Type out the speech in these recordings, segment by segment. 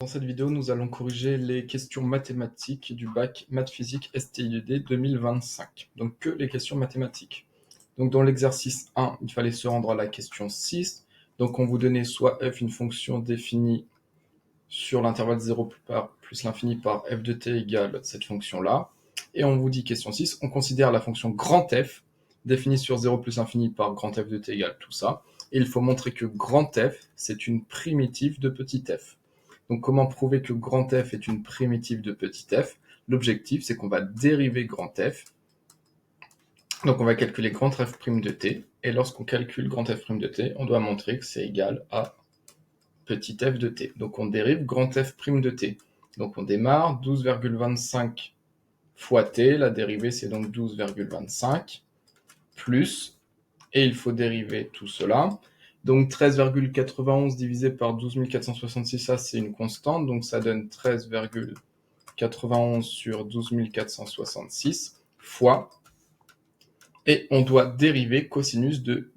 Dans cette vidéo, nous allons corriger les questions mathématiques du bac Maths Physique STIED 2025. Donc que les questions mathématiques. Donc dans l'exercice 1, il fallait se rendre à la question 6. Donc on vous donnait soit f, une fonction définie sur l'intervalle 0 plus l'infini par f de t égale cette fonction-là. Et on vous dit question 6, on considère la fonction grand f définie sur 0 plus l'infini par grand f de t égale tout ça. Et il faut montrer que grand f, c'est une primitive de petit f. Donc comment prouver que grand f est une primitive de petit f? L'objectif, c'est qu'on va dériver grand f. Donc on va calculer grand f' de t. Et lorsqu'on calcule grand f' de t, on doit montrer que c'est égal à petit f de t. Donc on dérive grand f' de t. Donc on démarre 12,25 fois t. La dérivée, c'est donc 12,25 plus, et il faut dériver tout cela. Donc 13,91 divisé par 12 466, ça c'est une constante, donc ça donne 13,91 sur 12 466 fois, et on doit dériver cosinus de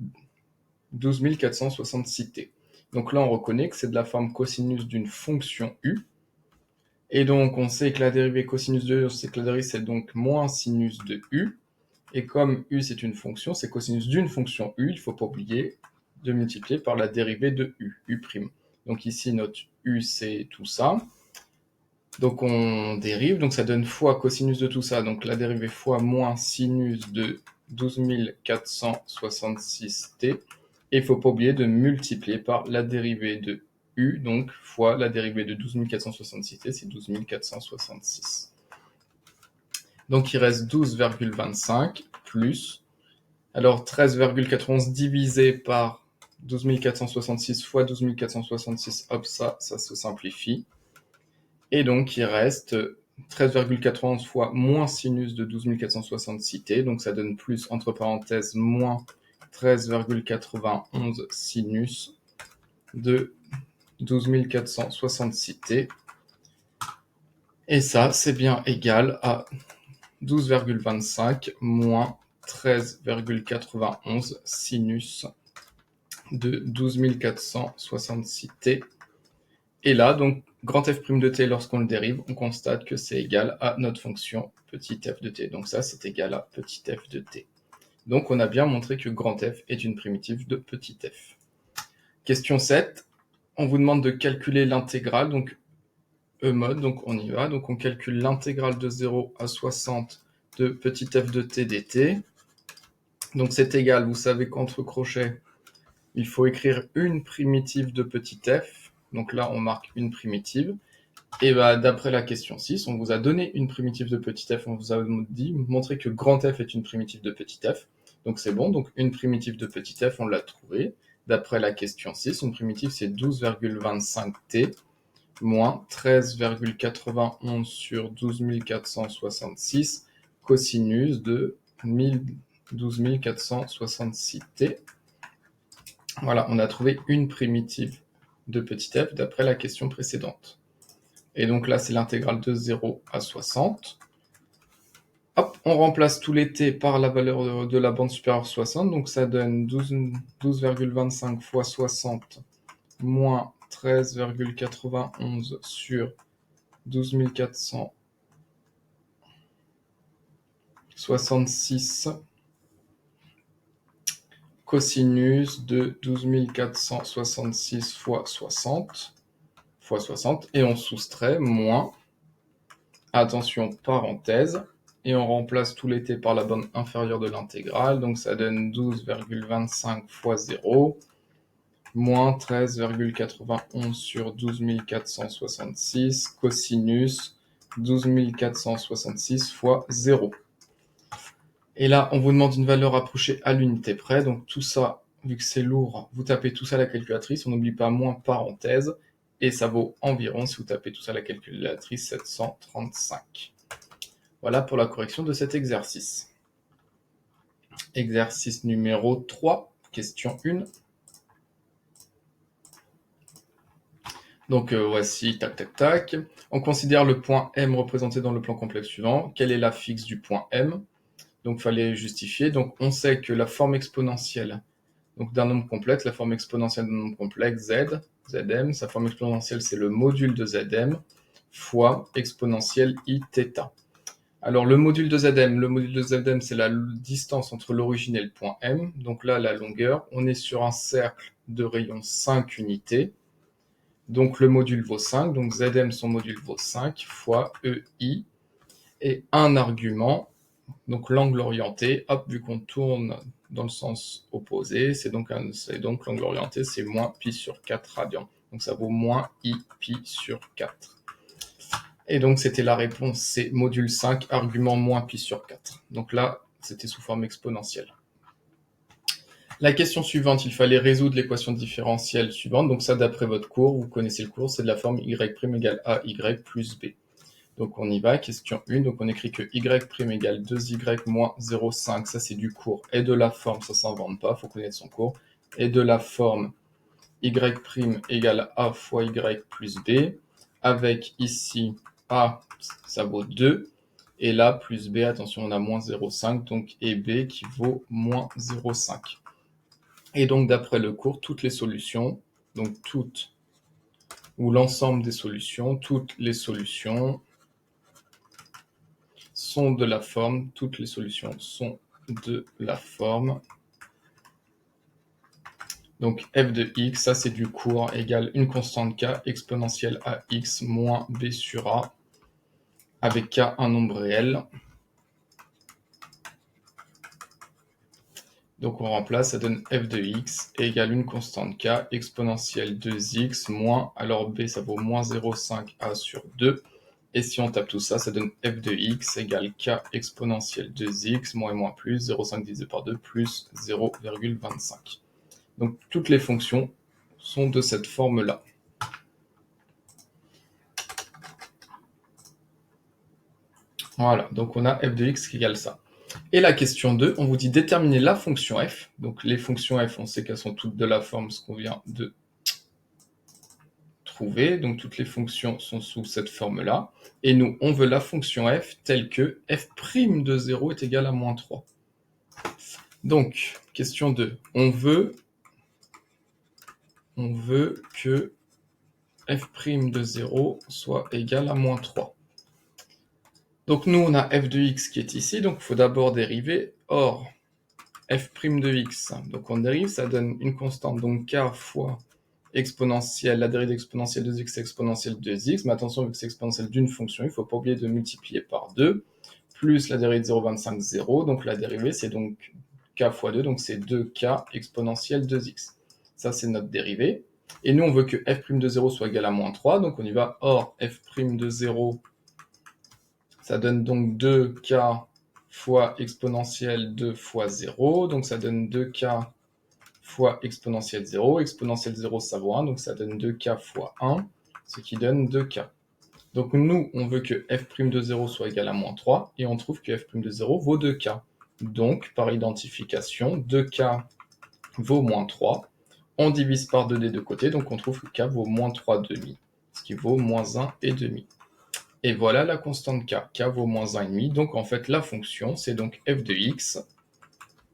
12 466t. Donc là on reconnaît que c'est de la forme cosinus d'une fonction u, et donc on sait que la dérivée cosinus de u, on sait que la dérivée c'est donc moins sinus de u, et comme u c'est une fonction, c'est cosinus d'une fonction u, il ne faut pas oublier de multiplier par la dérivée de u, u'. Donc ici, notre u, c'est tout ça. Donc on dérive, donc ça donne fois cosinus de tout ça, donc la dérivée fois moins sinus de 12 466t. Et il ne faut pas oublier de multiplier par la dérivée de u, donc fois la dérivée de 12 466t, c'est 12 466. Donc il reste 12,25 plus, alors 13,91 divisé par 12 466 fois 12 466, hop, ça se simplifie. Et donc il reste 13,91 fois moins sinus de 12 466t, donc ça donne plus, entre parenthèses, moins 13,91 sinus de 12 466t. Et ça, c'est bien égal à 12,25 moins 13,91 sinus de 12 466t. Et là, donc, grand f' de t, lorsqu'on le dérive, on constate que c'est égal à notre fonction petit f de t. Donc ça, c'est égal à petit f de t. Donc on a bien montré que grand f est une primitive de petit f. Question 7, on vous demande de calculer l'intégrale, donc E-mode, donc on y va. Donc on calcule l'intégrale de 0 à 60 de petit f de t dt. Donc c'est égal, vous savez qu'entre crochets, il faut écrire une primitive de petit f. Donc là, on marque une primitive. Et bah, d'après la question 6, on vous a donné une primitive de petit f. On vous a dit, montrer que grand f est une primitive de petit f. Donc c'est bon, donc une primitive de petit f, on l'a trouvée. D'après la question 6, une primitive, c'est 12,25t moins 13,91 sur 12 466 cosinus de 12 466t. Voilà, on a trouvé une primitive de petit f d'après la question précédente. Et donc là, c'est l'intégrale de 0 à 60. Hop, on remplace tous les t par la valeur de la bande supérieure 60. Donc ça donne 12,25 fois 60 moins 13,91 sur 12 466 cosinus de 12 466 fois 60 et on soustrait moins, attention, parenthèse, et on remplace tous les t par la bande inférieure de l'intégrale, donc ça donne 12,25 fois 0 moins 13,91 sur 12 466 cosinus 12 466 fois 0. Et là, on vous demande une valeur approchée à l'unité près. Donc tout ça, vu que c'est lourd, vous tapez tout ça à la calculatrice. On n'oublie pas moins parenthèse. Et ça vaut environ, si vous tapez tout ça à la calculatrice, 735. Voilà pour la correction de cet exercice. Exercice numéro 3, question 1. Donc voici, tac, tac, tac. On considère le point M représenté dans le plan complexe suivant. Quelle est la fixe du point M? Donc il fallait justifier. Donc on sait que la forme exponentielle donc d'un nombre complexe, la forme exponentielle d'un nombre complexe, z, Zm. Sa forme exponentielle, c'est le module de Zm fois exponentielle Iθ. Alors, le module de Zm, c'est la distance entre l'origine et le point M. Donc là, la longueur, on est sur un cercle de rayon 5 unités. Donc le module vaut 5, donc Zm, son module vaut 5, fois EI, et un argument, donc l'angle orienté, hop, vu qu'on tourne dans le sens opposé, c'est donc l'angle orienté, c'est moins pi sur 4 radians. Donc ça vaut moins I pi sur 4. Et donc, c'était la réponse C, module 5, argument moins pi sur 4. Donc là, c'était sous forme exponentielle. La question suivante, il fallait résoudre l'équation différentielle suivante. Donc ça, d'après votre cours, vous connaissez le cours, c'est de la forme y' égale AY plus B. Donc on y va, question 1. Donc on écrit que y' égale 2y moins 0,5. Ça, c'est du cours. Et de la forme, ça s'invente pas, il faut connaître son cours. Et de la forme y' égale A fois y plus B. Avec ici A, ça vaut 2. Et là, plus B, attention, on a moins 0,5. Donc, et B qui vaut moins 0,5. Et donc, d'après le cours, toutes les solutions, donc toutes, ou l'ensemble des solutions, toutes les solutions sont de la forme, toutes les solutions sont de la forme. Donc, f de x, ça c'est du cours, égale une constante k exponentielle à x moins b sur a, avec k un nombre réel. Donc on remplace, ça donne f de x égale une constante k exponentielle 2x moins, alors b ça vaut moins 0,5 a sur 2. Et si on tape tout ça, ça donne f de x égale k exponentielle 2x moins et moins plus, 0,5 divisé par 2 plus 0,25. Donc toutes les fonctions sont de cette forme-là. Voilà, donc on a f de x qui égale ça. Et la question 2, on vous dit déterminer la fonction f. Donc les fonctions f, on sait qu'elles sont toutes de la forme, ce qu'on vient de trouver. Donc toutes les fonctions sont sous cette forme-là. Et nous, on veut la fonction f telle que f' de 0 est égal à moins 3. Donc, question 2, on veut que f' de 0 soit égal à moins 3. Donc nous, on a f de x qui est ici, donc il faut d'abord dériver. Or, f' de x, donc on dérive, ça donne une constante, donc k fois exponentielle, la dérivée exponentielle de x, c'est exponentielle de 2x, mais attention, vu que c'est exponentielle d'une fonction, il ne faut pas oublier de multiplier par 2, plus la dérivée de 0,25, 0, donc la dérivée, c'est donc k fois 2, donc c'est 2k exponentielle 2x. Ça, c'est notre dérivée. Et nous, on veut que f' de 0 soit égal à moins 3, donc on y va. Or, f' de 0, ça donne donc 2k fois exponentielle 2 fois 0, donc ça donne 2k fois exponentielle 0. Exponentielle 0, ça vaut 1, donc ça donne 2k fois 1, ce qui donne 2k. Donc nous, on veut que f' de 0 soit égal à moins 3, et on trouve que f' de 0 vaut 2k. Donc, par identification, 2k vaut moins 3. On divise par 2 des deux côtés, donc on trouve que k vaut moins 3,5, ce qui vaut moins 1,5. Et voilà la constante k. K vaut moins 1,5. Donc en fait, la fonction, c'est donc f de x.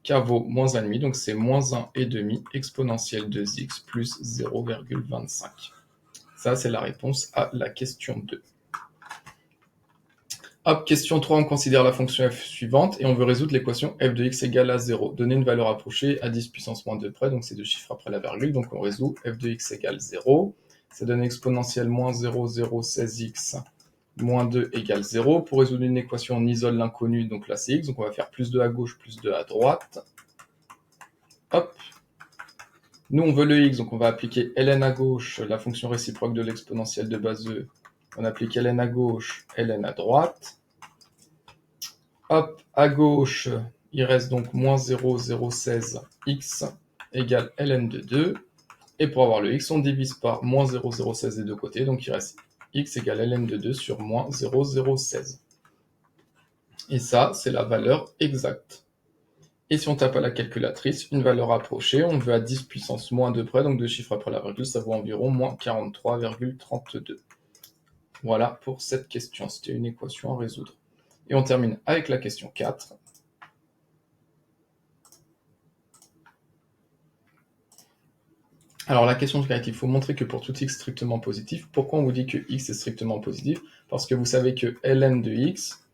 K vaut moins 1,5, donc c'est moins 1,5 exponentielle 2x plus 0,25. Ça, c'est la réponse à la question 2. Hop, question 3, on considère la fonction f suivante et on veut résoudre l'équation f de x égale à 0. Donner une valeur approchée à 10 puissance moins 2 près, donc c'est deux chiffres après la virgule, donc on résout f de x égale 0. Ça donne exponentielle moins 0,016x moins 2 égale 0. Pour résoudre une équation, on isole l'inconnu, donc là c'est x, donc on va faire plus 2 à gauche, plus 2 à droite. Hop. Nous, on veut le x, donc on va appliquer ln à gauche, la fonction réciproque de l'exponentielle de base E. On applique ln à gauche, ln à droite. Hop, à gauche, il reste donc moins 0,016x égale ln de 2. Et pour avoir le x, on divise par moins 0,016 des deux côtés, donc il reste x égale ln de 2 sur moins 0,016. Et ça, c'est la valeur exacte. Et si on tape à la calculatrice, une valeur approchée, on veut à 10 puissance moins 2 près, donc deux chiffres après la virgule, ça vaut environ moins 43,32. Voilà pour cette question, c'était une équation à résoudre. Et on termine avec la question 4. Alors la question de caractère, il faut montrer que pour tout x strictement positif, pourquoi on vous dit que x est strictement positif? Parce que vous savez que ln de x,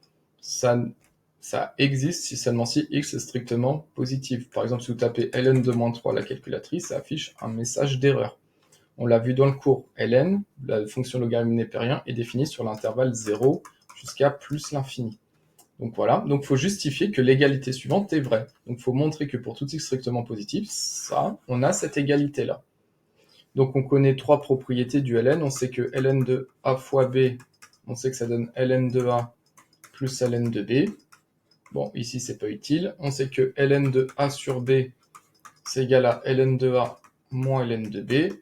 ça existe si seulement si x est strictement positif. Par exemple, si vous tapez ln de moins 3 à la calculatrice, ça affiche un message d'erreur. On l'a vu dans le cours, ln, la fonction logarithme népérien, est définie sur l'intervalle 0 jusqu'à plus l'infini. Donc voilà, donc il faut justifier que l'égalité suivante est vraie. Donc il faut montrer que pour tout x strictement positif, ça, on a cette égalité-là. Donc on connaît trois propriétés du ln, on sait que ln de a fois b, on sait que ça donne ln de a plus ln de b. Bon, ici c'est pas utile. On sait que ln de a sur b, c'est égal à ln de a moins ln de b.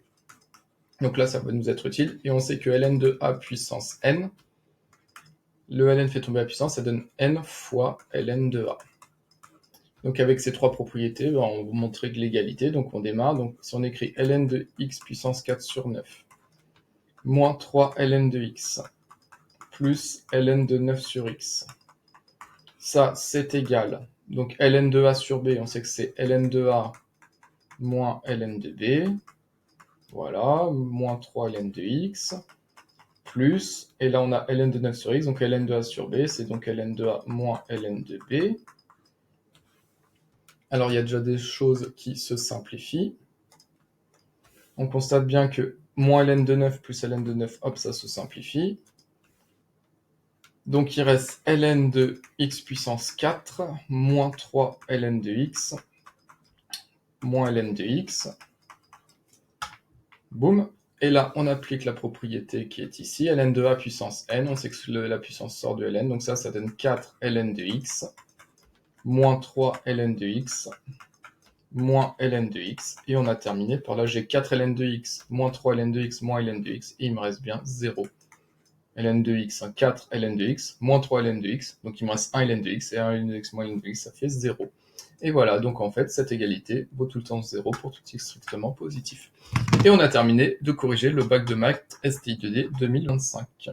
Donc là, ça va nous être utile. Et on sait que ln de a puissance n, le ln fait tomber la puissance, ça donne n fois ln de a. Donc avec ces trois propriétés, on va montrer l'égalité. Donc on démarre. Donc si on écrit ln de x puissance 4 sur 9, moins 3 ln de x, plus ln de 9 sur x. Ça, c'est égal. Donc ln de a sur b, on sait que c'est ln de a moins ln de b. Voilà, moins 3 ln de x, plus, et là on a ln de 9 sur x, donc ln de a sur b, c'est donc ln de a moins ln de b. Alors il y a déjà des choses qui se simplifient. On constate bien que moins ln de 9 plus ln de 9, hop, ça se simplifie. Donc il reste ln de x puissance 4, moins 3 ln de x, moins ln de x. Boum. Et là, on applique la propriété qui est ici, ln de a puissance n, on sait que la puissance sort de ln, donc ça donne 4 ln de x, moins 3 ln de x, moins ln de x, et on a terminé par là, j'ai 4 ln de x, moins 3 ln de x, moins ln de x, et il me reste bien 0. ln de x, 4 ln de x, moins 3 ln de x, donc il me reste 1 ln de x, et 1 ln de x moins ln de x, ça fait 0. Et voilà, donc en fait, cette égalité vaut tout le temps 0 pour tout x strictement positif. Et on a terminé de corriger le bac de maths STI2D 2025.